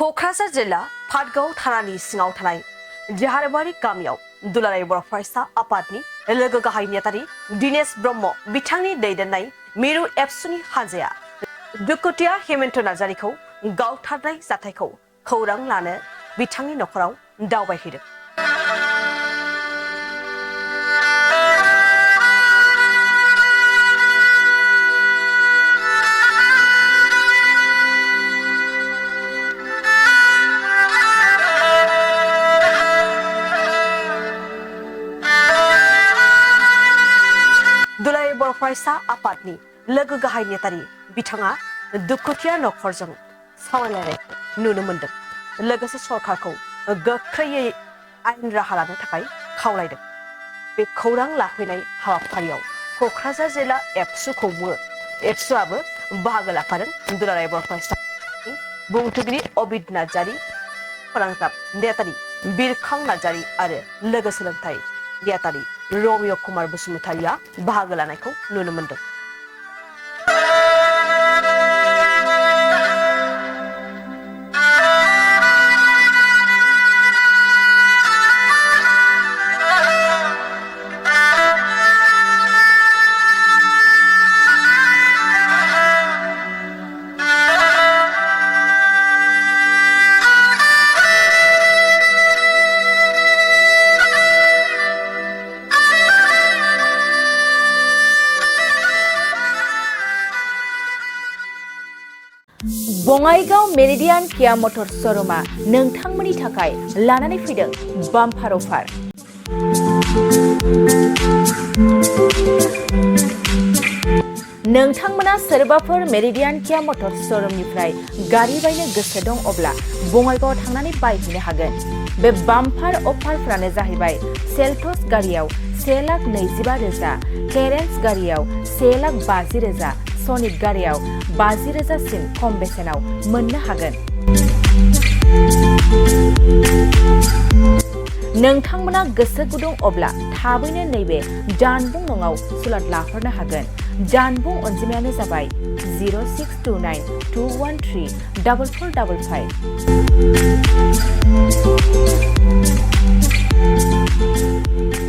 क'क्राझार जिल्ला पाटगाव थानानि सिङाव थानाय जाहारबारि गामियाव दुलाराय बर' फरायसा आफादनि लोगो गाहाय नेतारि दिनेश ब्रह्म बिथांनि दैदेननाय मिरु एबसुनि हानजाया दुखुथिया हेमन्त नार्जारिखौ गावथारनाय जाथायखौ खौरां लानो बिथांनि नखराव दावबायहैदों। दुलाराय बर' फरायसा आफादनि लोगो गाहाय नेतारि बिथाङा दुखुथिया नखरजों सावरायलायनायखौ नुनो मोन्दों। लोगोसे सरकारखौ गोख्रैयै आयेन राहा लानो थाखाय खावलायदों। बे खौरां लाफैनाय हाबाफारियाव क'क्राझार जिल्ला एबसुआबो बाहागो लाफादों। दुलाराय बर' फरायसा बुंथिगिरि अबिद नार्जारि, फोनांजाब नेतारि बिरखां नार्जारि आरो लोगो सोलोंथाइ नेतारि रमिय कुमार बसुमतारिया बाहागो लानायखौ नुनो मोन्दों। बङाइगाव मेरिडियान किया मटर श'रुमा नोंथांमोननि थाखाय लानानै फैदों बाम्पार अफार। नोंथांमोना सोरबाफोर मेरिडियान किया मटर श'रुमनिफ्राय गारि बायनो गोसो दं अब्ला बङाइगावआव थांनानै बायहैनो हागोन। बे बाम्पार अफारफ्रानो जाहैबाय सेल्टस गारियाव 1,25,000, केरेन्स गारियाव 1,50,000, सनिक गारियाव 50,000सिम खम बेसेनाव मोननो हागोन। नोंथांमोना गोसो गुदुं अब्ला थाबैनो नैबे जानबुं नङाव सुलाद लाहरनो हागोन। जानबुं अनजिमायानो जाबाय 0629 213 4455।